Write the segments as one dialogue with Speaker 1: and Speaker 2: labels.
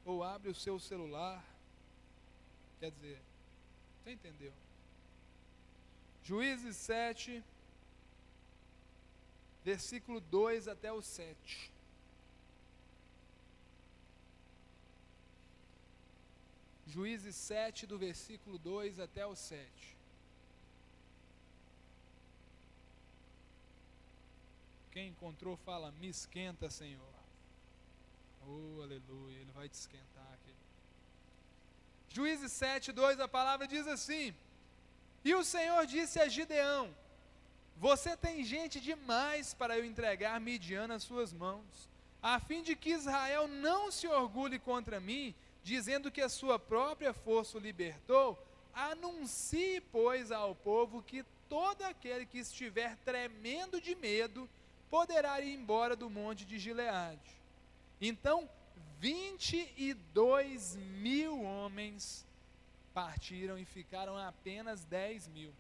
Speaker 1: ou abre o seu celular. Quer dizer, você entendeu? Juízes 7, versículo 2 até o 7. Juízes 7, do versículo 2 até o 7. Quem encontrou fala, me esquenta, Senhor. Oh, aleluia, Ele vai te esquentar aqui. Juízes 7, 2, a palavra diz assim: E o Senhor disse a Gideão: Você tem gente demais para eu entregar Midian nas suas mãos, a fim de que Israel não se orgulhe contra mim, dizendo que a sua própria força o libertou. Anuncie, pois, ao povo que todo aquele que estiver tremendo de medo poderá ir embora do monte de Gileade. Então 22.000 homens partiram e ficaram apenas 10.000.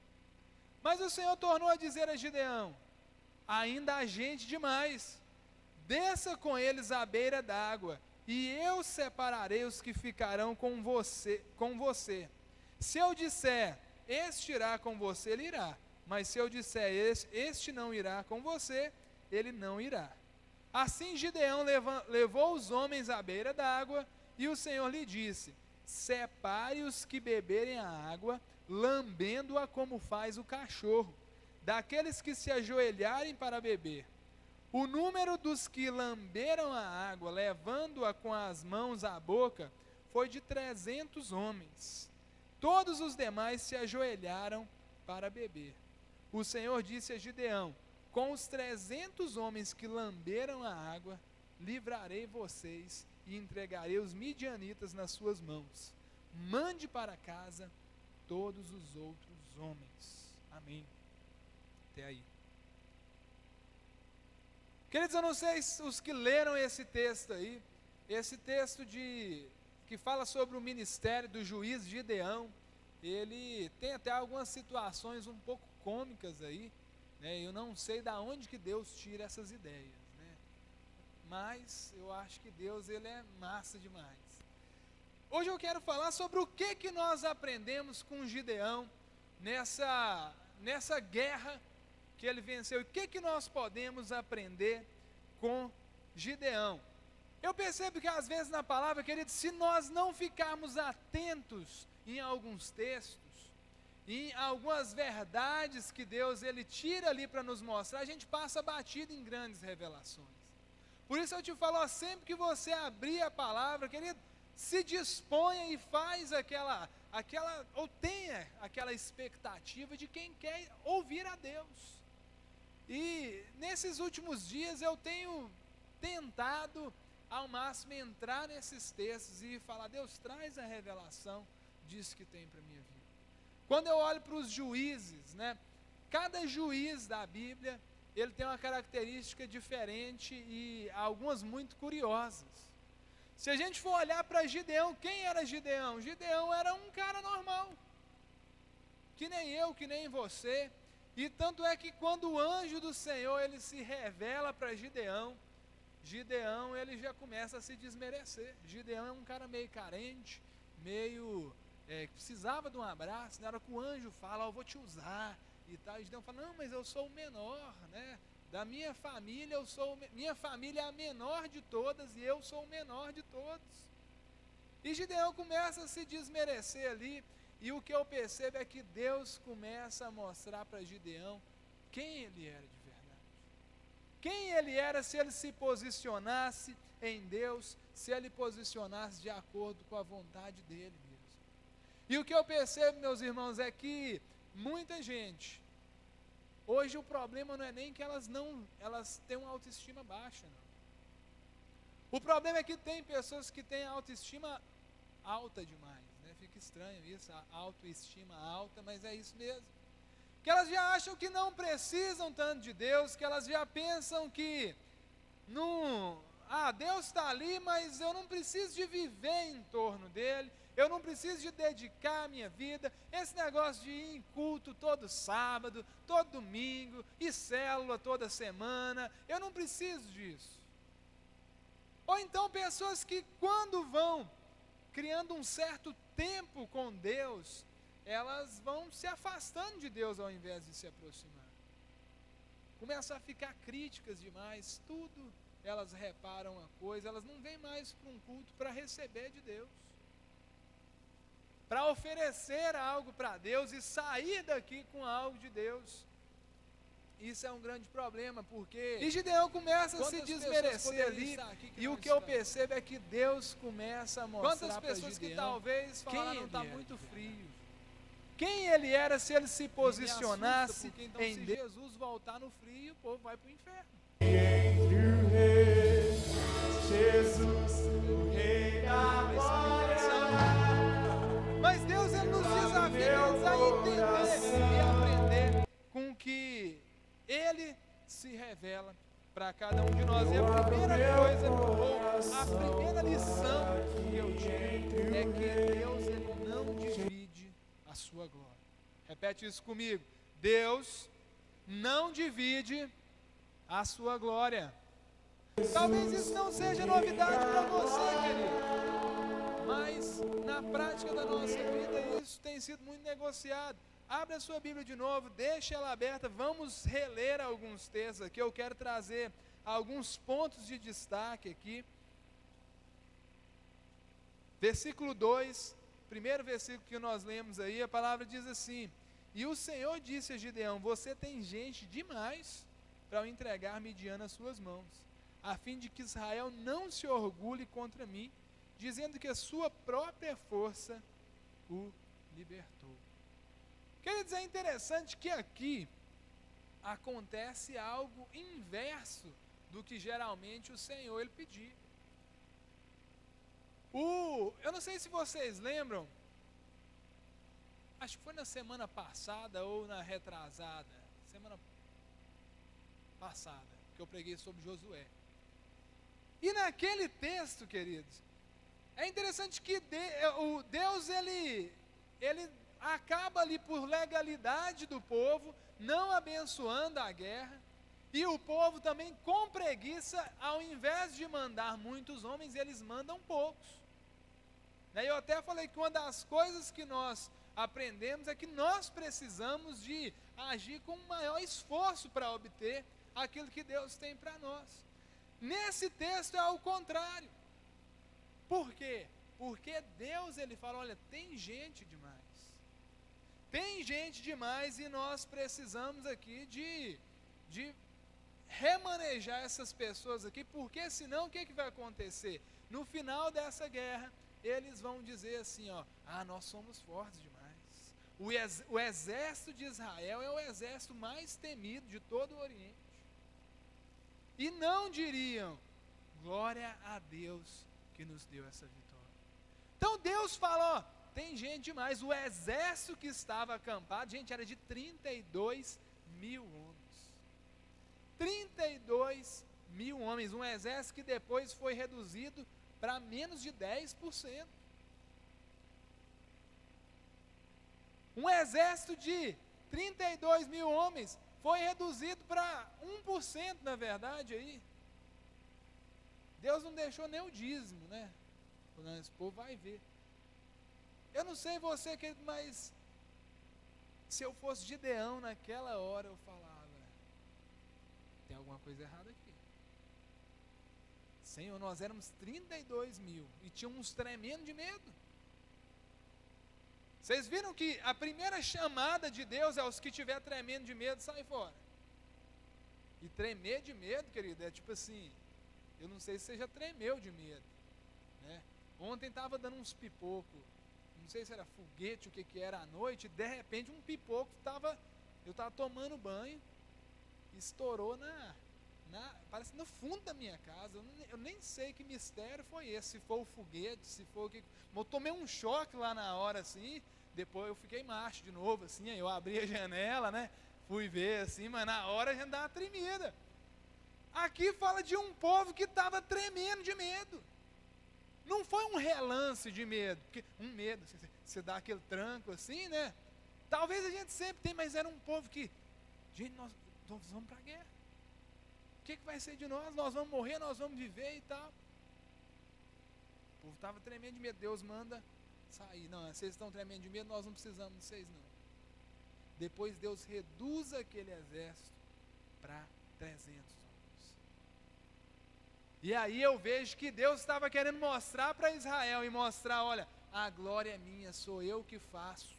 Speaker 1: Mas o Senhor tornou a dizer a Gideão: ainda há gente demais, desça com eles à beira d'água, e eu separarei os que ficarão com você. Se eu disser, este irá com você, ele irá. Mas se eu disser, este não irá com você, ele não irá. Assim Gideão levou os homens à beira d'água, e o Senhor lhe disse: separe os que beberem a água, lambendo-a como faz o cachorro, daqueles que se ajoelharem para beber. O número dos que lamberam a água, levando-a com as mãos à boca, foi de 300 homens. Todos os demais se ajoelharam para beber. O Senhor disse a Gideão: com os 300 homens que lamberam a água, livrarei vocês e entregarei os midianitas nas suas mãos. Mande para casa todos os outros homens. Amém. Até aí. Queridos, eu não sei os que leram esse texto aí, esse texto que fala sobre o ministério do juiz Gideão. Ele tem até algumas situações um pouco cômicas aí, né? Eu não sei de onde que Deus tira essas ideias, né? Mas eu acho que Deus, ele é massa demais. Hoje eu quero falar sobre o que nós aprendemos com Gideão nessa guerra que ele venceu. E o que nós podemos aprender com Gideão? Eu percebo que às vezes na palavra, querido, se nós não ficarmos atentos em alguns textos, em algumas verdades que Deus ele tira ali para nos mostrar, a gente passa batido em grandes revelações. Por isso eu te falo, ó, sempre que você abrir a palavra, querido, se disponha e faz ou tenha aquela expectativa de quem quer ouvir a Deus. E nesses últimos dias eu tenho tentado ao máximo entrar nesses textos e falar: Deus, traz a revelação disso que tem para a minha vida. Quando eu olho para os juízes, né, cada juiz da Bíblia, ele tem uma característica diferente e algumas muito curiosas. Se a gente for olhar para Gideão, quem era Gideão? Gideão era um cara normal, que nem eu, que nem você. E tanto é que quando o anjo do Senhor ele se revela para Gideão, Gideão ele já começa a se desmerecer. Gideão é um cara meio carente, meio que precisava de um abraço. Na hora que o anjo fala, eu vou te usar e tal, e Gideão fala: não, mas eu sou o menor, né? Da minha família, minha família é a menor de todas e eu sou o menor de todos. E Gideão começa a se desmerecer ali, e o que eu percebo é que Deus começa a mostrar para Gideão quem ele era de verdade. Quem ele era se ele se posicionasse em Deus, se ele posicionasse de acordo com a vontade dele mesmo. E o que eu percebo, meus irmãos, é que muita gente, hoje o problema não é nem que elas têm uma autoestima baixa, não. O problema é que tem pessoas que têm autoestima alta demais, né? Fica estranho isso, a autoestima alta, mas é isso mesmo. Que elas já acham que não precisam tanto de Deus, que elas já pensam que Deus está ali, mas eu não preciso de viver em torno dele, eu não preciso de dedicar a minha vida, esse negócio de ir em culto todo sábado, todo domingo, e célula toda semana, eu não preciso disso. Ou então pessoas que quando vão criando um certo tempo com Deus, elas vão se afastando de Deus ao invés de se aproximar. Começam a ficar críticas demais, tudo elas reparam a coisa, elas não vêm mais para um culto para receber de Deus, para oferecer algo para Deus e sair daqui com algo de Deus. Isso é um grande problema, porque e Gideão começa a se desmerecer ali, e o que eu percebo é que Deus começa a mostrar para Gideão que talvez falaram, está muito frio. Quem ele era se ele se posicionasse porque, então, em Deus? Se Jesus voltar no frio, o povo vai para o inferno. Jesus, o Rei da glória. Mas Deus, ele nos desafia a entender e aprender com o que Ele se revela para cada um de nós. E a primeira coisa, ou a primeira lição que eu tive é que Deus, ele não divide a sua glória. Repete isso comigo. Deus não divide a sua glória. Talvez isso não seja novidade para você, querido, mas na prática da nossa vida isso tem sido muito negociado. Abra a sua Bíblia de novo, deixe ela aberta, vamos reler alguns textos aqui. Eu quero trazer alguns pontos de destaque aqui. Versículo 2, primeiro versículo que nós lemos aí, a palavra diz assim: e o Senhor disse a Gideão, você tem gente demais para eu entregar Midian nas suas mãos, a fim de que Israel não se orgulhe contra mim, dizendo que a sua própria força o libertou. Queridos, é interessante que aqui acontece algo inverso do que geralmente o Senhor ele pedia. Eu não sei se vocês lembram, acho que foi na semana passada ou na retrasada, semana passada, que eu preguei sobre Josué. E naquele texto, queridos, é interessante que Deus ele acaba ali por legalidade do povo, não abençoando a guerra, e o povo também com preguiça, ao invés de mandar muitos homens, eles mandam poucos. Eu até falei que uma das coisas que nós aprendemos é que nós precisamos de agir com maior esforço para obter aquilo que Deus tem para nós. Nesse texto é ao contrário. Por quê? Porque Deus ele fala, olha, tem gente demais. Tem gente demais e nós precisamos aqui de remanejar essas pessoas aqui, porque senão o que vai acontecer? No final dessa guerra, eles vão dizer assim, nós somos fortes demais. O exército de Israel é o exército mais temido de todo o Oriente. E não diriam, glória a Deus que nos deu essa vitória. Então Deus fala, tem gente demais. O exército que estava acampado, gente, era de 32 mil homens. 32 mil homens, um exército que depois foi reduzido para menos de 10%. Um exército de 32 mil homens foi reduzido para 1%, na verdade, aí. Deus não deixou nem o dízimo, né? Esse povo vai ver. Eu não sei você, querido, mas se eu fosse Gideão naquela hora, eu falava, tem alguma coisa errada aqui. Senhor, nós éramos 32 mil e tínhamos tremendo de medo. Vocês viram que a primeira chamada de Deus é os que tiver tremendo de medo, sai fora. E tremer de medo, querido, é tipo assim, eu não sei se você já tremeu de medo, né? Ontem estava dando uns pipocos, não sei se era foguete, o que era à noite, e de repente um pipoco eu estava tomando banho, estourou parece no fundo da minha casa. Eu nem sei que mistério foi esse, se foi o foguete, se foi o que. Eu tomei um choque lá na hora, assim, depois eu fiquei macho de novo, assim, aí eu abri a janela, né, fui ver, assim, mas na hora a gente dá uma tremida. Aqui fala de um povo que estava tremendo de medo. Não foi um relance de medo, porque um medo, você dá aquele tranco assim, né, talvez a gente sempre tem, mas era um povo que, gente, nós vamos para a guerra. O que vai ser de nós? Nós vamos morrer, nós vamos viver e tal. povo estava tremendo de medo, Deus manda sair. Não, vocês estão tremendo de medo, nós não precisamos de vocês não. Depois Deus reduz aquele exército para 300 homens. E aí eu vejo que Deus estava querendo mostrar para Israel, e mostrar, olha, a glória é minha, sou eu que faço.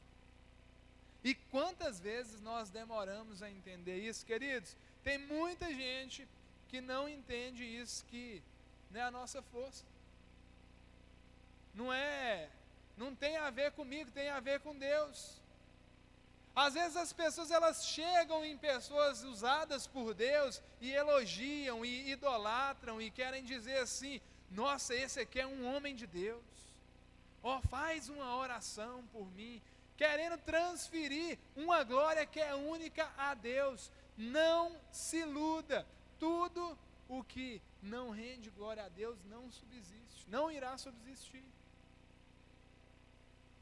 Speaker 1: E quantas vezes nós demoramos a entender isso, queridos? Tem muita gente que não entende isso, que não é a nossa força. Não tem a ver comigo, tem a ver com Deus. Às vezes as pessoas, elas chegam em pessoas usadas por Deus e elogiam e idolatram e querem dizer assim: nossa, esse aqui é um homem de Deus, faz uma oração por mim, querendo transferir uma glória que é única a Deus. Não se iluda, tudo o que não rende glória a Deus não subsiste, não irá subsistir.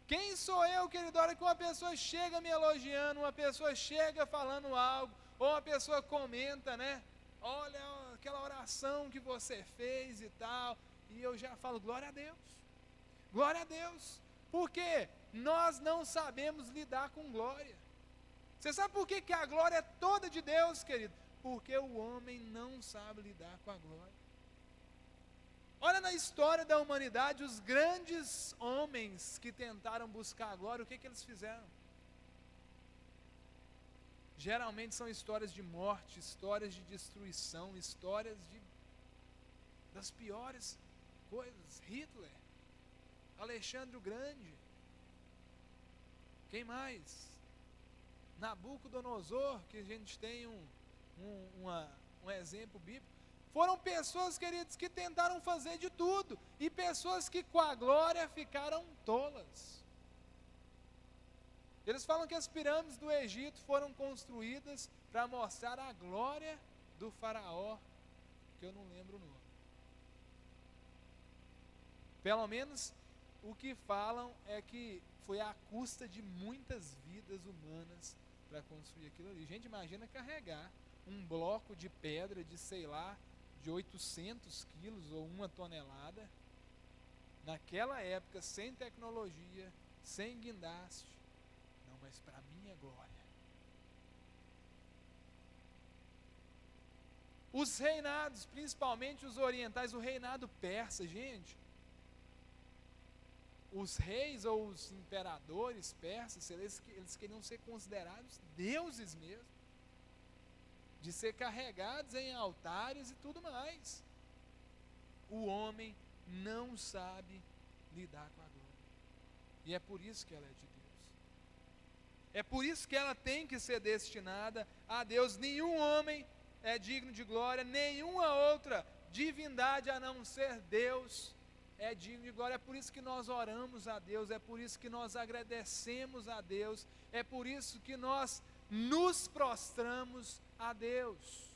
Speaker 1: Quem sou eu, querido? A hora que uma pessoa chega me elogiando, uma pessoa chega falando algo, ou uma pessoa comenta, né? Olha aquela oração que você fez e tal, e eu já falo, glória a Deus, glória a Deus. Por quê? Nós não sabemos lidar com glória. Você sabe por que a glória é toda de Deus, querido? Porque o homem não sabe lidar com a glória. Olha na história da humanidade, os grandes homens que tentaram buscar a glória, o que eles fizeram? Geralmente são histórias de morte, histórias de destruição, histórias das piores coisas. Hitler, Alexandre o Grande, quem mais? Nabucodonosor, que a gente tem um exemplo bíblico. Foram pessoas, queridos, que tentaram fazer de tudo, e pessoas que com a glória ficaram tolas. Eles falam que as pirâmides do Egito foram construídas para mostrar a glória do faraó, que eu não lembro o nome. Pelo menos o que falam é que foi à custa de muitas vidas humanas para construir aquilo ali. Gente, imagina carregar um bloco de pedra de, sei lá, de 800 quilos ou 1 tonelada, naquela época, sem tecnologia, sem guindaste. Não, mas para mim é glória. Os reinados, principalmente os orientais, o reinado persa, gente, os reis ou os imperadores persas, eles queriam ser considerados deuses mesmo, de ser carregados em altares e tudo mais. O homem não sabe lidar com a glória, e é por isso que ela é de Deus, é por isso que ela tem que ser destinada a Deus. Nenhum homem é digno de glória, nenhuma outra divindade a não ser Deus é digno de glória. É por isso que nós oramos a Deus, é por isso que nós agradecemos a Deus, é por isso que nós nos prostramos a Deus.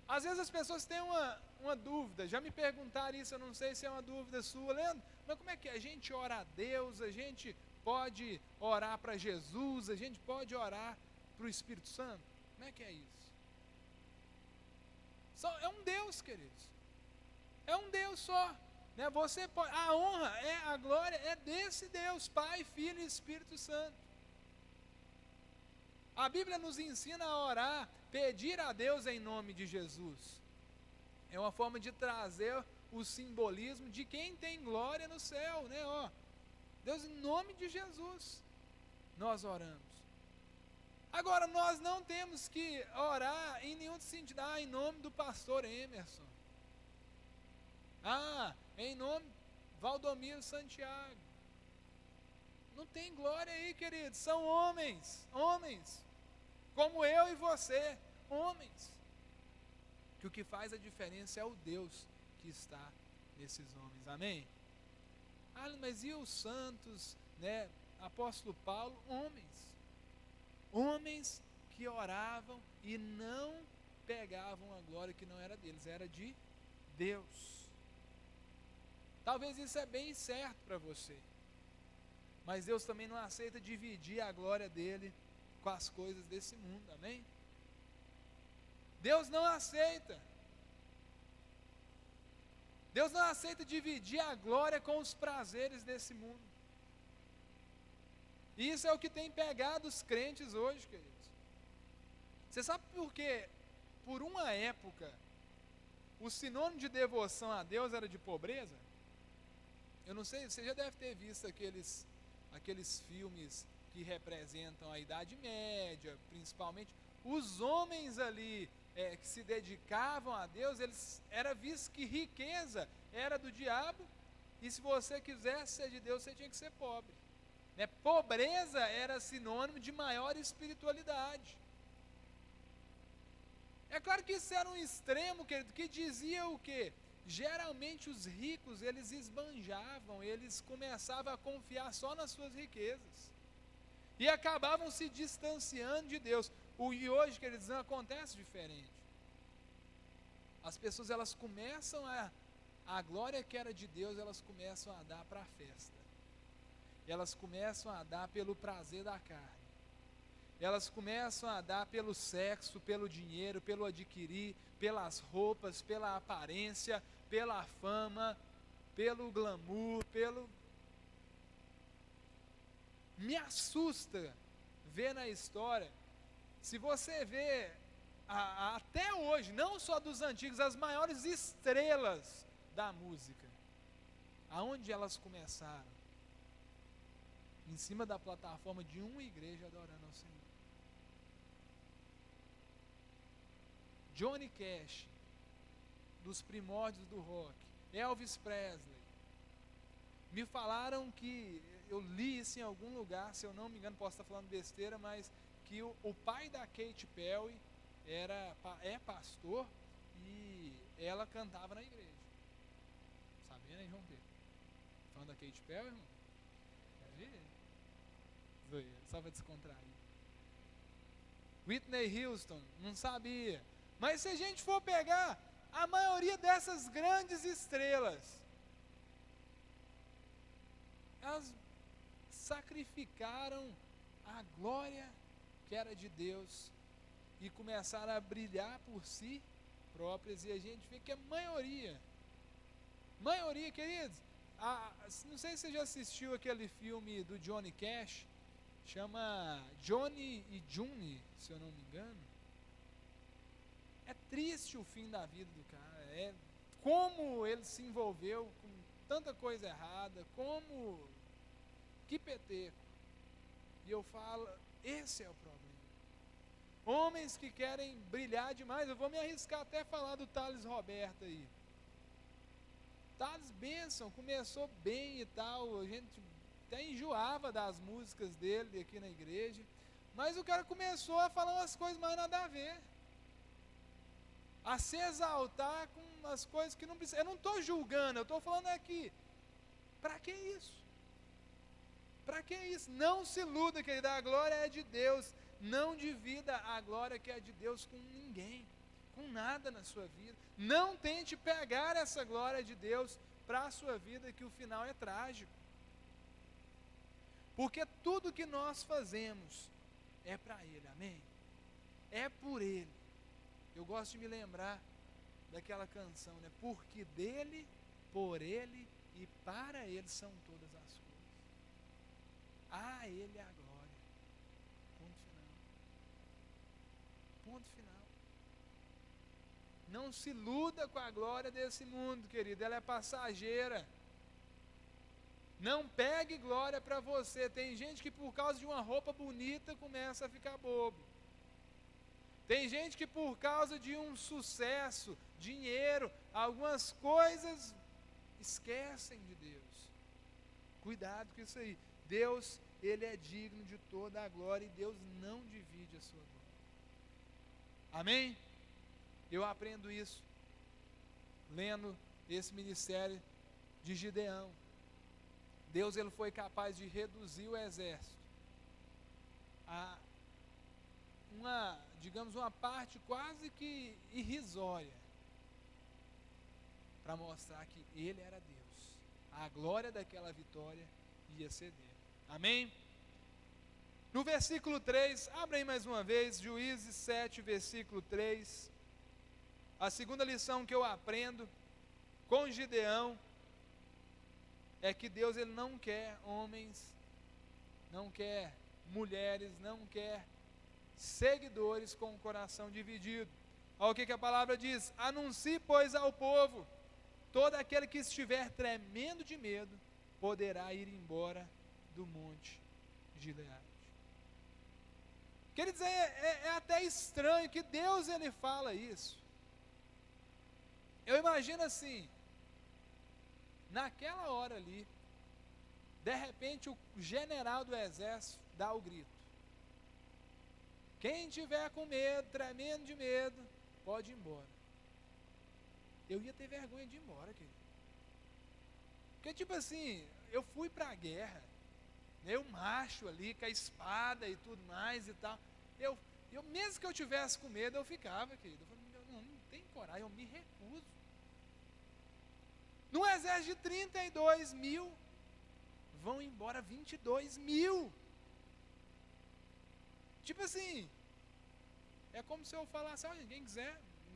Speaker 1: Às vezes as pessoas têm uma dúvida, já me perguntaram isso, eu não sei se é uma dúvida sua, Leandro, mas como é que a gente ora a Deus? A gente pode orar para Jesus, a gente pode orar para o Espírito Santo? Como é que é isso? É um Deus, queridos, é um Deus só, né? Você pode, a honra, a glória é desse Deus, Pai, Filho e Espírito Santo. A Bíblia nos ensina a orar, pedir a Deus em nome de Jesus. É uma forma de trazer o simbolismo de quem tem glória no céu, né? Deus, em nome de Jesus, nós oramos. Agora, nós não temos que orar em nenhum sentido, em nome do pastor Emerson, em nome Valdomiro Santiago. Não tem glória aí, queridos, são homens, como eu e você, homens, que o que faz a diferença é o Deus que está nesses homens, amém? Mas e os santos, né? Apóstolo Paulo, homens que oravam e não pegavam a glória que não era deles, era de Deus. Talvez isso é bem certo para você, mas Deus também não aceita dividir a glória dele com as coisas desse mundo, amém? Deus não aceita. Deus não aceita dividir a glória com os prazeres desse mundo. E isso é o que tem pegado os crentes hoje, queridos. Você sabe por quê? Por uma época, o sinônimo de devoção a Deus era de pobreza? Eu não sei, você já deve ter visto aqueles filmes que representam a Idade Média, principalmente. Os homens ali que se dedicavam a Deus, era visto que riqueza era do diabo, e se você quisesse ser de Deus, você tinha que ser pobre. Pobreza era sinônimo de maior espiritualidade. É claro que isso era um extremo, querido, que dizia o quê? Geralmente os ricos, eles esbanjavam, eles começavam a confiar só nas suas riquezas. E acabavam se distanciando de Deus. E hoje, queridos, não acontece diferente. As pessoas, elas começam a glória que era de Deus, elas começam a dar para a festa. Elas começam a dar pelo prazer da carne. Elas começam a dar pelo sexo, pelo dinheiro, pelo adquirir, pelas roupas, pela aparência, pela fama, pelo glamour, Me assusta ver na história, se você vê até hoje, não só dos antigos, as maiores estrelas da música, aonde elas começaram? Em cima da plataforma de uma igreja adorando ao Senhor. Johnny Cash, dos primórdios do rock, Elvis Presley. Me falaram que, eu li isso em algum lugar, se eu não me engano, posso estar falando besteira, mas que o pai da Katy Perry é pastor e ela cantava na igreja. Sabia, né, João Pedro? Falando da Katy Perry, irmão? Quer ver? Só para descontrair. Whitney Houston, não sabia. Mas se a gente for pegar a maioria dessas grandes estrelas, elas sacrificaram a glória que era de Deus e começaram a brilhar por si próprias, e a gente vê que a maioria, queridos, não sei se você já assistiu aquele filme do Johnny Cash, chama Johnny e June, se eu não me engano. É triste o fim da vida do cara, como ele se envolveu com tanta coisa errada, que peteco. E eu falo, esse é o problema. Homens que querem brilhar demais, eu vou me arriscar até falar do Thales Roberto aí. Thales Benson começou bem e tal, a gente até enjoava das músicas dele aqui na igreja, mas o cara começou a falar umas coisas mais nada a ver, a se exaltar com umas coisas que não precisa. Eu não estou julgando, eu estou falando aqui, para que isso? Para que isso? Não se iluda, querido, a glória é de Deus. Não divida a glória que é de Deus com ninguém, com nada na sua vida. Não tente pegar essa glória de Deus para a sua vida, que o final é trágico. Porque tudo que nós fazemos é para Ele, amém? É por Ele. Eu gosto de me lembrar daquela canção, né? Porque dele, por Ele e para Ele são todas as coisas. A Ele é a glória. Ponto final. Ponto final. Não se iluda com a glória desse mundo, querido, ela é passageira. Não pegue glória para você. Tem gente que por causa de uma roupa bonita começa a ficar bobo. Tem gente que por causa de um sucesso, dinheiro, algumas coisas, esquecem de Deus. Cuidado com isso aí. Deus, Ele é digno de toda a glória e Deus não divide a sua glória. Amém? Eu aprendo isso lendo esse ministério de Gideão. Deus, ele foi capaz de reduzir o exército a uma parte quase que irrisória, para mostrar que ele era Deus. A glória daquela vitória ia ser dele. Amém? No versículo 3, abra aí mais uma vez, Juízes 7, versículo 3. A segunda lição que eu aprendo com Gideão é que Deus ele não quer homens, não quer mulheres, não quer seguidores com o coração dividido. Olha o que a palavra diz: anuncie, pois, ao povo, todo aquele que estiver tremendo de medo, poderá ir embora do monte Gileade. Quer dizer, é até estranho que Deus ele fala isso. Eu imagino assim, naquela hora ali, de repente o general do exército dá o grito: quem tiver com medo, tremendo de medo, pode ir embora. Eu ia ter vergonha de ir embora, querido. Porque tipo assim, eu fui para a guerra, eu macho ali, com a espada e tudo mais e tal, eu mesmo que eu tivesse com medo, eu ficava, querido. Eu falei, não tenho coragem, eu me recuso. Num exército de 32 mil, vão embora 22 mil. Tipo assim, é como se eu falasse, olha,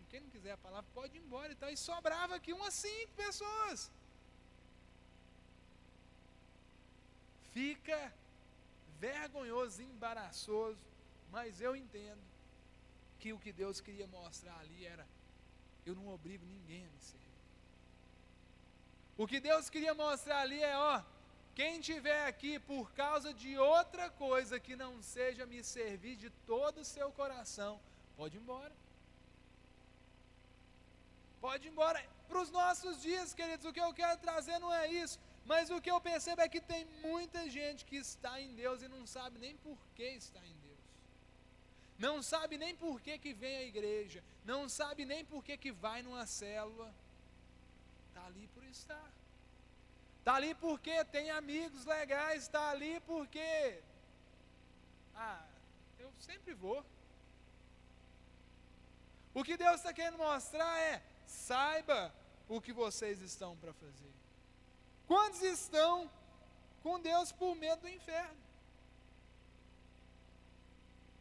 Speaker 1: quem não quiser a palavra, pode ir embora e tal. E sobrava aqui umas 5 pessoas. Fica vergonhoso, embaraçoso, mas eu entendo que o que Deus queria mostrar ali era: eu não obrigo ninguém a me servir. O que Deus queria mostrar ali é: quem estiver aqui por causa de outra coisa que não seja me servir de todo o seu coração, pode ir embora. Pode ir embora. Para os nossos dias, queridos, o que eu quero trazer não é isso, mas o que eu percebo é que tem muita gente que está em Deus e não sabe nem por que está em Deus. Não sabe nem por que vem à igreja, não sabe nem por que vai numa célula. Está ali por estar. Está ali porque tem amigos legais, está ali porque eu sempre vou. O que Deus está querendo mostrar é: saiba o que vocês estão para fazer. Quantos estão com Deus por medo do inferno?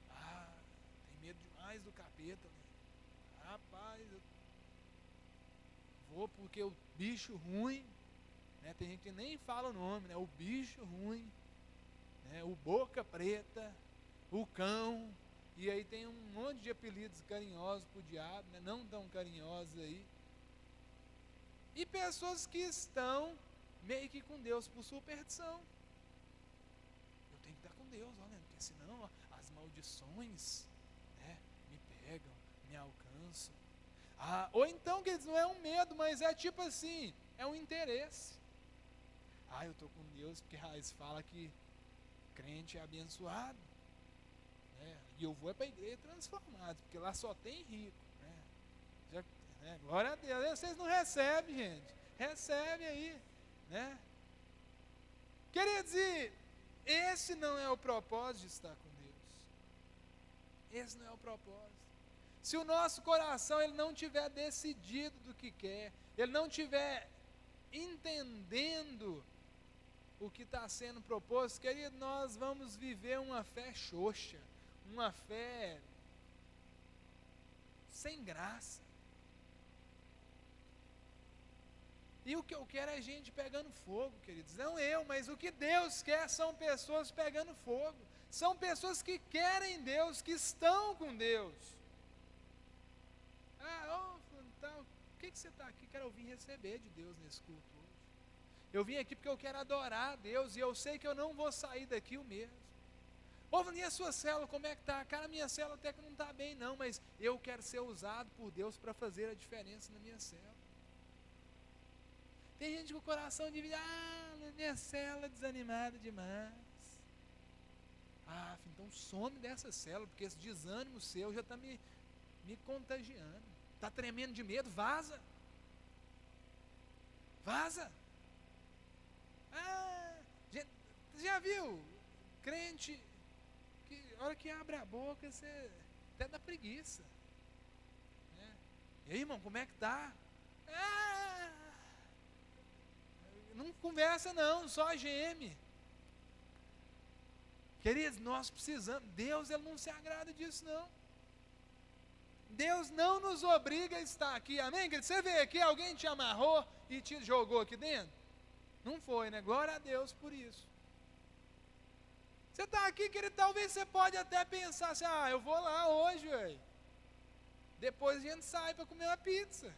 Speaker 1: Tem medo demais do capeta, né? Rapaz, eu vou porque o bicho ruim, né? Tem gente que nem fala o nome, né? O bicho ruim, né? O boca preta, o cão, e aí tem um monte de apelidos carinhosos para o diabo, né? Não tão carinhosos aí. E pessoas que estão meio que com Deus por superstição. Eu tenho que estar com Deus, né? Porque senão as maldições, né, me pegam, me alcançam. Ou então, queridos, não é um medo, mas é tipo assim, é um interesse. Eu estou com Deus porque eles falam que crente é abençoado, né? E eu vou para a igreja transformado, porque lá só tem rico, né? Glória a Deus. Vocês não recebem, gente. Recebe aí, né? Queridos, e esse não é o propósito de estar com Deus. Esse não é o propósito. Se o nosso coração ele não tiver decidido do que quer, ele não tiver entendendo o que está sendo proposto, querido, nós vamos viver uma fé xoxa, uma fé sem graça. E o que eu quero é gente pegando fogo, queridos. Não eu, mas o que Deus quer são pessoas pegando fogo. São pessoas que querem Deus, que estão com Deus. Por que você está aqui? Quero vir receber de Deus nesse culto hoje. Eu vim aqui porque eu quero adorar a Deus e eu sei que eu não vou sair daqui o mesmo. E a sua célula, como é que está? Cara, minha célula até que não está bem não, mas eu quero ser usado por Deus para fazer a diferença na minha célula. Tem gente com o coração dividido: minha célula é desanimada demais. Então some dessa célula, porque esse desânimo seu já está me contagiando. Está tremendo de medo, vaza. Vaza. Você já viu crente que a hora que abre a boca, você até dá preguiça, né? E aí, irmão, como é que está? Não conversa não, só geme. Queridos, nós precisamos, Deus ele não se agrada disso não. Deus não nos obriga a estar aqui, amém? Você vê aqui, alguém te amarrou e te jogou aqui dentro? Não foi, né? Glória a Deus por isso. Você está aqui, querido, talvez você pode até pensar assim, eu vou lá hoje, velho. Depois a gente sai para comer uma pizza.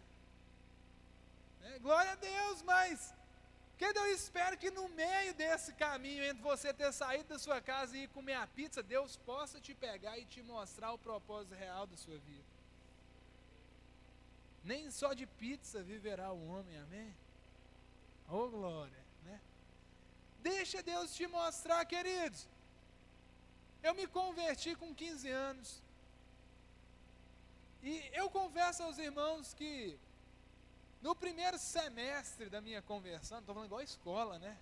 Speaker 1: Glória a Deus, mas querido, eu espero que no meio desse caminho, entre você ter saído da sua casa e ir comer a pizza, Deus possa te pegar e te mostrar o propósito real da sua vida. Nem só de pizza viverá o homem, amém? Oh glória, né? Deixa Deus te mostrar, queridos. Eu me converti com 15 anos. E eu confesso aos irmãos que no primeiro semestre da minha conversão, estou falando igual a escola, né?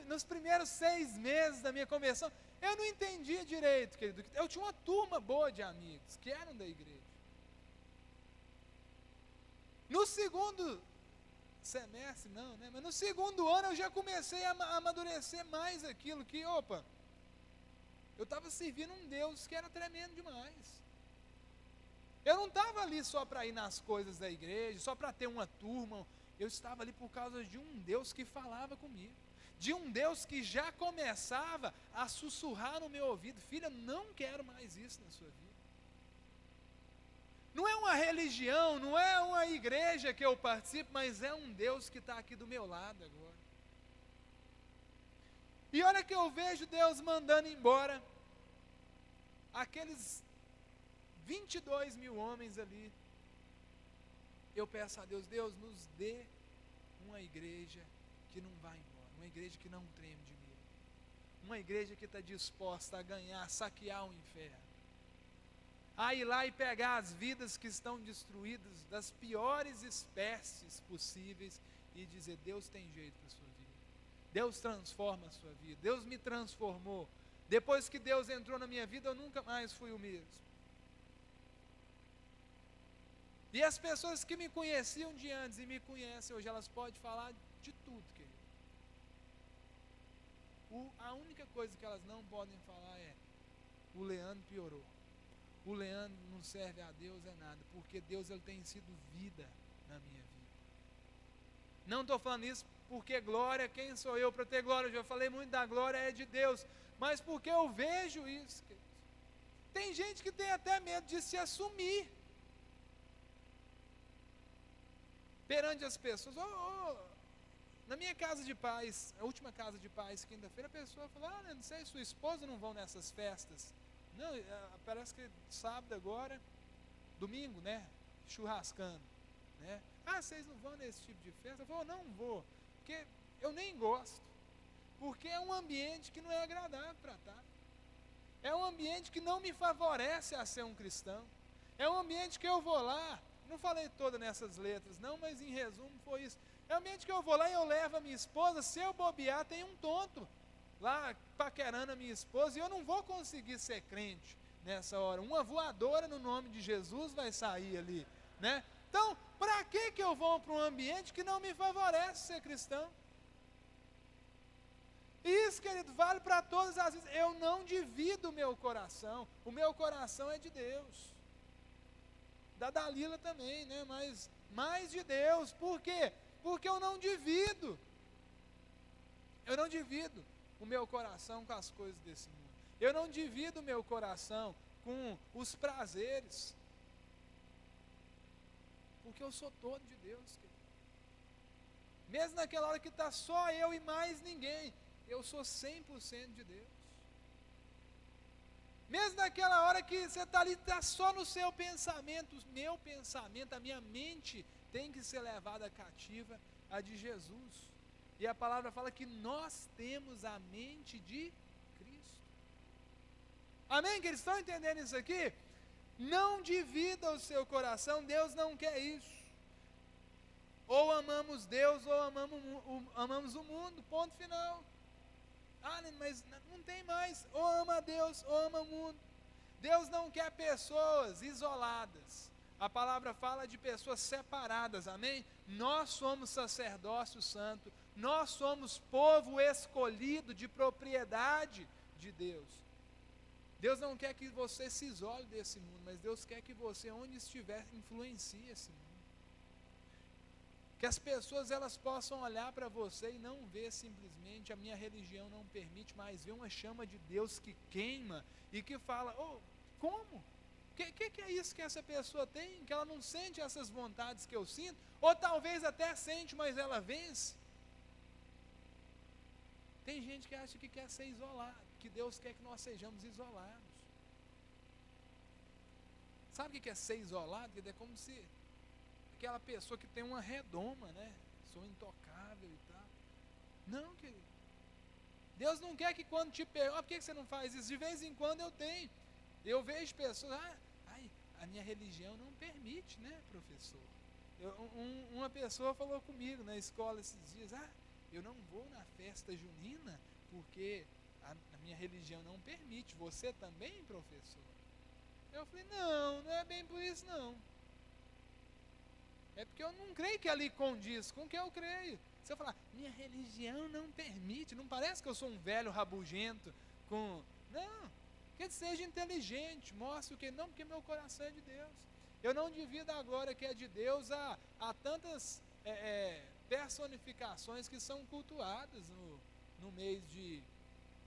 Speaker 1: Nos primeiros 6 meses da minha conversão, eu não entendia direito, querido. Eu tinha uma turma boa de amigos que eram da igreja. No segundo semestre, não, né? Mas no segundo ano eu já comecei a amadurecer mais aquilo que, eu estava servindo um Deus que era tremendo demais. Eu não estava ali só para ir nas coisas da igreja, só para ter uma turma. Eu estava ali por causa de um Deus que falava comigo. De um Deus que já começava a sussurrar no meu ouvido. Filha, não quero mais isso na sua vida. Não é uma religião, não é uma igreja que eu participo, mas é um Deus que está aqui do meu lado agora. E olha que eu vejo Deus mandando embora aqueles 22 mil homens ali. Eu peço a Deus, Deus nos dê uma igreja que não vai embora, uma igreja que não treme de medo, uma igreja que está disposta a ganhar, saquear o inferno, a ir lá e pegar as vidas que estão destruídas das piores espécies possíveis e dizer, Deus tem jeito para a sua vida, Deus transforma a sua vida, Deus me transformou, depois que Deus entrou na minha vida eu nunca mais fui o mesmo. E as pessoas que me conheciam de antes e me conhecem hoje, elas podem falar de tudo, querido. A única coisa que elas não podem falar é, o Leandro piorou. O Leandro não serve a Deus é nada, porque Deus ele tem sido vida na minha vida. Não estou falando isso porque glória, quem sou eu para ter glória? Eu já falei muito da glória, é de Deus, mas porque eu vejo isso, querido. Tem gente que tem até medo de se assumir perante as pessoas. Na minha casa de paz, a última casa de paz, quinta-feira, a pessoa falou, não sei, sua esposa não vão nessas festas. Não, parece que sábado agora, domingo, né, churrascando, né? Vocês não vão nesse tipo de festa? Eu falo, não vou, porque eu nem gosto, porque é um ambiente que não é agradável para estar. É um ambiente que não me favorece a ser um cristão. É um ambiente que eu vou lá, não falei toda nessas letras não, mas em resumo foi isso. É um ambiente que eu vou lá e eu levo a minha esposa, se eu bobear tem um tonto lá paquerando a minha esposa e eu não vou conseguir ser crente nessa hora. Uma voadora no nome de Jesus vai sair ali, né? Então, para que eu vou para um ambiente que não me favorece ser cristão? Isso, querido, vale para todas as vezes. Eu não divido o meu coração é de Deus. Da Dalila também, né? Mas mais de Deus. Por quê? Porque eu não divido. Eu não divido o meu coração com as coisas desse mundo. Eu não divido o meu coração com os prazeres. Porque eu sou todo de Deus, querido. Mesmo naquela hora que está só eu e mais ninguém, eu sou 100% de Deus. Mesmo naquela hora que você está ali, está só no seu pensamento, o meu pensamento, a minha mente tem que ser levada cativa a de Jesus. E a palavra fala que nós temos a mente de Cristo. Amém? Que eles estão entendendo isso aqui? Não divida o seu coração, Deus não quer isso. Ou amamos Deus ou amamos o mundo, ponto final. Mas não tem mais, ou ama Deus ou ama o mundo. Deus não quer pessoas isoladas. A palavra fala de pessoas separadas, amém? Nós somos sacerdócio santo, nós somos povo escolhido de propriedade de Deus. Deus não quer que você se isole desse mundo, mas Deus quer que você, onde estiver, influencie esse mundo. Que as pessoas elas possam olhar para você e não ver simplesmente a minha religião não permite, mas ver uma chama de Deus que queima e que fala, como? Que é isso que essa pessoa tem? Que ela não sente essas vontades que eu sinto? Ou talvez até sente, mas ela vence? Tem gente que acha que quer ser isolado, que Deus quer que nós sejamos isolados. Sabe o que é ser isolado? É como se aquela pessoa que tem uma redoma, né? Sou intocável e tal. Não, querido. Deus não quer que quando te pergunta, por que você não faz isso? De vez em quando eu tenho. Eu vejo pessoas, a minha religião não permite, né, professor? Uma pessoa falou comigo na escola esses dias, eu não vou na festa junina porque a minha religião não permite. Você também, professor? Eu falei, não é bem por isso não. É porque eu não creio que ali condiz com o que eu creio. Se eu falar, minha religião não permite, não parece que eu sou um velho rabugento não, que ele seja inteligente, mostre o que não, porque meu coração é de Deus. Eu não divido a glória que é de Deus a tantas personificações que são cultuadas no mês de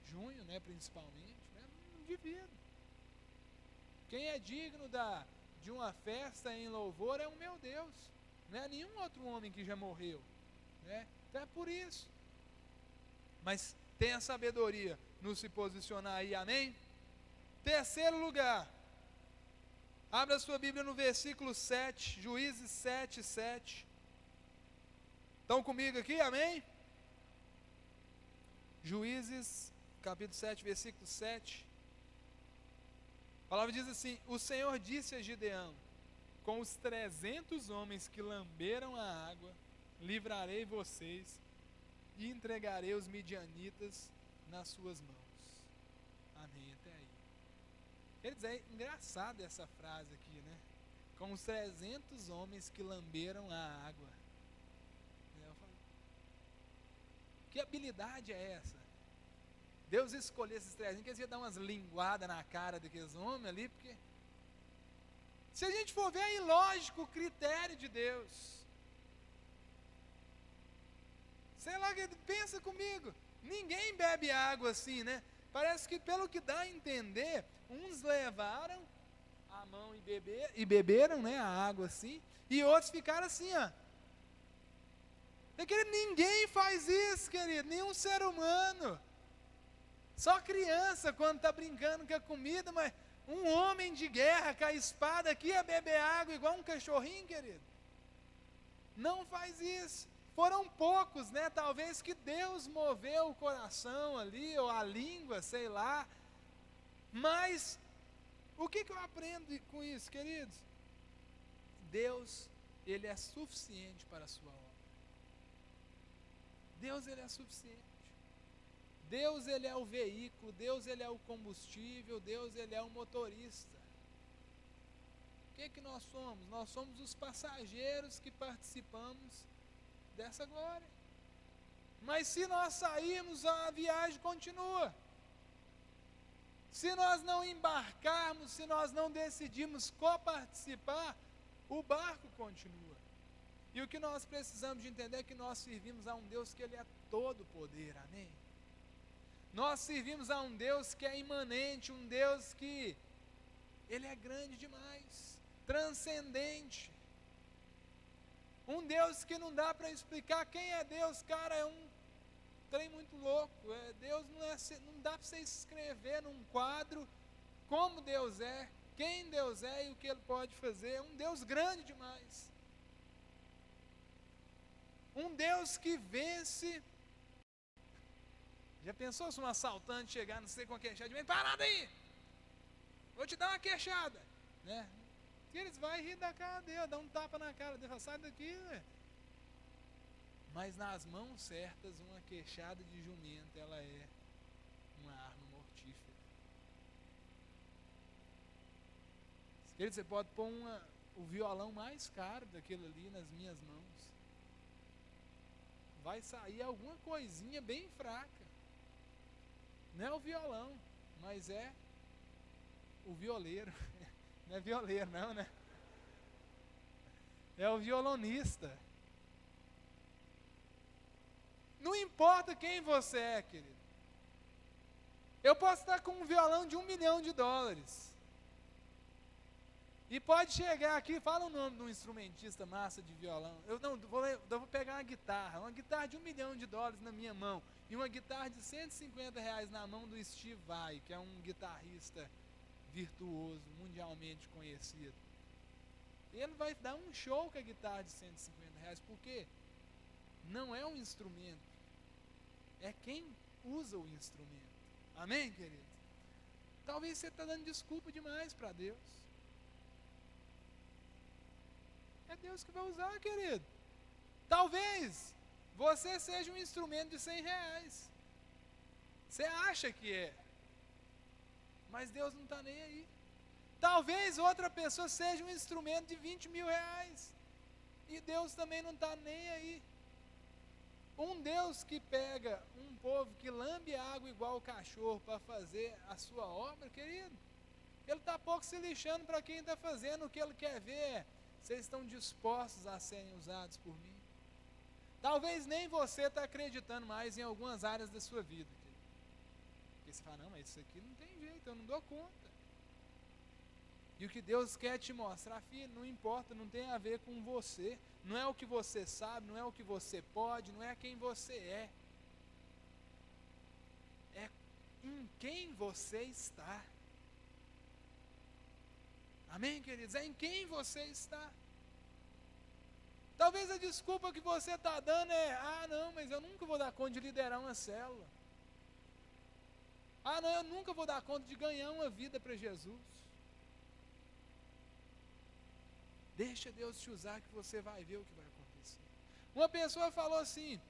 Speaker 1: junho, né, principalmente, né, não divido. Quem é digno de uma festa em louvor é o meu Deus, não é nenhum outro homem que já morreu, né? Então é por isso. Mas tenha sabedoria no se posicionar aí, amém? Terceiro lugar, abra sua Bíblia no versículo 7, Juízes 7, 7. Estão comigo aqui, amém? Juízes, capítulo 7, versículo 7. A palavra diz assim: o Senhor disse a Gideão, com os 300 homens que lamberam a água, livrarei vocês e entregarei os midianitas nas suas mãos. Amém, até aí. Quer dizer, é engraçada essa frase aqui, né? Com os 300 homens que lamberam a água. Eu falo, que habilidade é essa? Deus escolheu esses 300, quer dizer, dar umas linguadas na cara daqueles homens ali, porque se a gente for ver, é ilógico o critério de Deus. Sei lá, pensa comigo, ninguém bebe água assim, né? Parece que pelo que dá a entender, uns levaram a mão e beberam, né, a água assim, e outros ficaram assim, ó. Ninguém faz isso, querido, nenhum ser humano. Só criança quando está brincando com a comida, mas um homem de guerra com a espada aqui a beber água igual um cachorrinho, querido. Não faz isso. Foram poucos, né? Talvez que Deus moveu o coração ali, ou a língua, sei lá. Mas, o que eu aprendo com isso, queridos? Deus, Ele é suficiente para a sua obra. Deus, Ele é suficiente. Deus, Ele é o veículo, Deus, Ele é o combustível, Deus, Ele é o motorista. O que nós somos? Nós somos os passageiros que participamos dessa glória. Mas se nós sairmos, a viagem continua. Se nós não embarcarmos, se nós não decidirmos coparticipar, o barco continua. E o que nós precisamos de entender é que nós servimos a um Deus que Ele é todo poder, amém? Nós servimos a um Deus que é imanente, um Deus que Ele é grande demais, transcendente. Um Deus que não dá para explicar quem é Deus, cara, é um trem muito louco. Deus não dá para você escrever num quadro como Deus é, quem Deus é e o que Ele pode fazer. É um Deus grande demais. Um Deus que vence. Já pensou se um assaltante chegar, não sei, com a queixada de mim, parada aí, vou te dar uma queixada, né? Eles vão rir da cara dele, dá um tapa na cara dele, sai daqui, né? Mas nas mãos certas, uma queixada de jumento, ela é uma arma mortífera. Querido, você pode pôr o violão mais caro daquele ali nas minhas mãos, vai sair alguma coisinha bem fraca. Não é o violão, mas é o violeiro. Não é violeiro não, né? É o violonista. Não importa quem você é, querido. Eu posso estar com um violão de $1 milhão. E pode chegar aqui, fala o nome de um instrumentista massa de violão. Eu vou pegar uma guitarra de $1 milhão na minha mão, e uma guitarra de R$150 na mão do Steve Vai, que é um guitarrista virtuoso, mundialmente conhecido. Ele vai dar um show com a guitarra de R$150, porque não é um instrumento, é quem usa o instrumento. Amém, querido? Talvez você está dando desculpa demais para Deus. É Deus que vai usar, querido. Talvez você seja um instrumento de R$100. Você acha que é, mas Deus não está nem aí. Talvez outra pessoa seja um instrumento de R$20 mil, e Deus também não está nem aí. Um Deus que pega um povo que lambe água igual o cachorro para fazer a sua obra, querido, Ele está pouco se lixando para quem está fazendo. O que Ele quer ver é: vocês estão dispostos a serem usados por mim? Talvez nem você está acreditando mais em algumas áreas da sua vida, querido. Porque você fala: não, mas isso aqui não tem jeito, eu não dou conta. E o que Deus quer te mostrar, filho, não importa, não tem a ver com você. Não é o que você sabe, não é o que você pode, não é quem você é. É em quem você está. Amém, queridos? É em quem você está. Talvez a desculpa que você está dando é: ah, não, mas eu nunca vou dar conta de liderar uma célula. Ah, não, eu nunca vou dar conta de ganhar uma vida para Jesus. Deixa Deus te usar, que você vai ver o que vai acontecer. Uma pessoa falou assim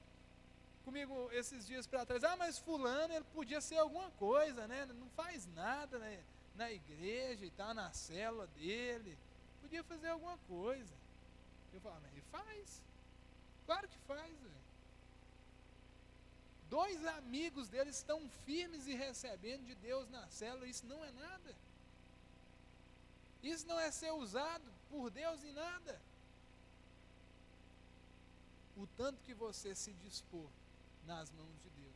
Speaker 1: comigo esses dias para trás: ah, mas fulano, ele podia ser alguma coisa, né? Não faz nada, né? Na igreja e tal, na célula dele, podia fazer alguma coisa. Eu falo: mas ele faz, claro que faz, velho. 2 amigos dele estão firmes e recebendo de Deus na célula. Isso não é nada. Isso não é ser usado por Deus em nada. O tanto que você se dispor nas mãos de Deus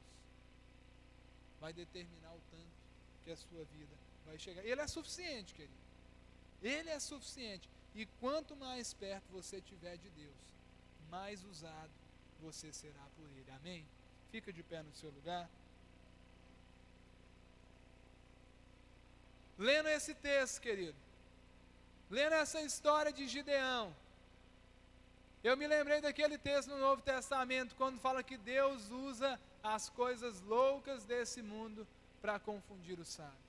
Speaker 1: vai determinar o tanto que a sua vida vai chegar. Ele é suficiente, querido. Ele é suficiente. E quanto mais perto você estiver de Deus, mais usado você será por Ele. Amém? Fica de pé no seu lugar. Lendo esse texto, querido, lendo essa história de Gideão, eu me lembrei daquele texto no Novo Testamento, quando fala que Deus usa as coisas loucas desse mundo para confundir os sábios.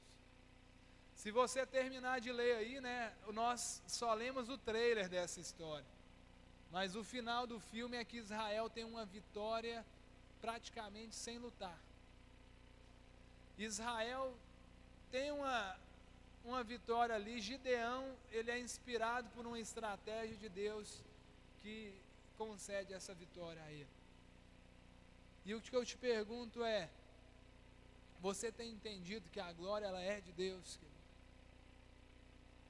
Speaker 1: Se você terminar de ler aí, né, nós só lemos o trailer dessa história, mas o final do filme é que Israel tem uma vitória praticamente sem lutar. Israel tem uma vitória ali. Gideão, ele é inspirado por uma estratégia de Deus que concede essa vitória a ele. E o que eu te pergunto é: você tem entendido que a glória, ela é de Deus, querido?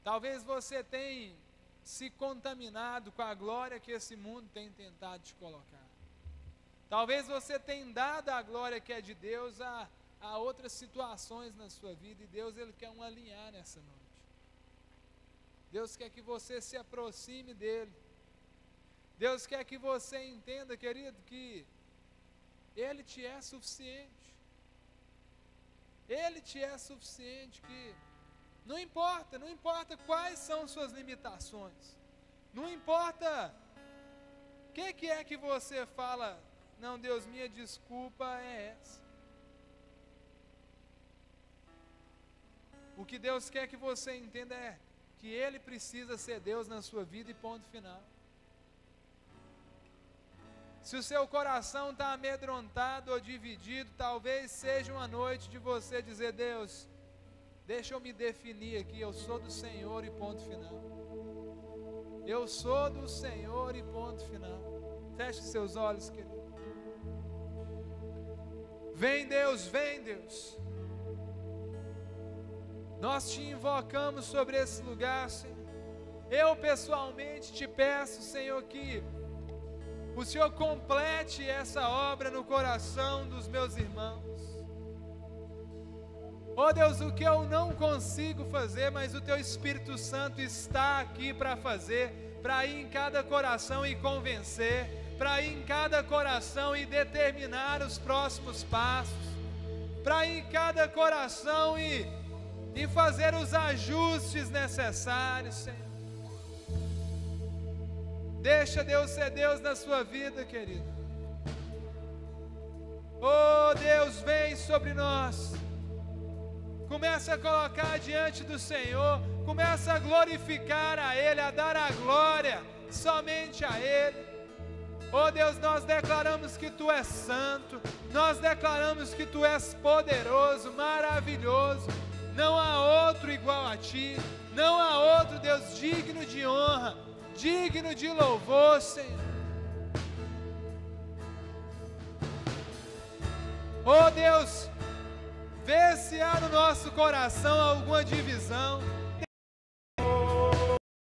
Speaker 1: Talvez você tenha se contaminado com a glória que esse mundo tem tentado te colocar. Talvez você tenha dado a glória que é de Deus a outras situações na sua vida, e Deus, Ele quer um alinhar nessa noite. Deus quer que você se aproxime dEle. Deus quer que você entenda, querido, que Ele te é suficiente. Ele te é suficiente, que não importa quais são suas limitações, não importa o que é que você fala: não, Deus, minha desculpa é essa. O que Deus quer que você entenda é que Ele precisa ser Deus na sua vida, e ponto final. Se o seu coração está amedrontado ou dividido, talvez seja uma noite de você dizer: Deus, deixa eu me definir aqui, eu sou do Senhor e ponto final. Eu sou do Senhor e ponto final. Feche seus olhos, querido. Vem Deus, vem Deus. Nós te invocamos sobre esse lugar, Senhor. Eu pessoalmente te peço, Senhor, que o Senhor complete essa obra no coração dos meus irmãos. Oh Deus, o que eu não consigo fazer, mas o Teu Espírito Santo está aqui para fazer, para ir em cada coração e convencer, para ir em cada coração e determinar os próximos passos, para ir em cada coração e fazer os ajustes necessários, Senhor. Deixa Deus ser Deus na sua vida, querido. Oh Deus, vem sobre nós. Começa a colocar diante do Senhor, começa a glorificar a Ele, a dar a glória somente a Ele. Oh Deus, nós declaramos que Tu és santo, nós declaramos que Tu és poderoso, maravilhoso. Não há outro igual a Ti, não há outro Deus digno de honra, digno de louvor, Senhor. Oh Deus, vê se há no nosso coração alguma divisão,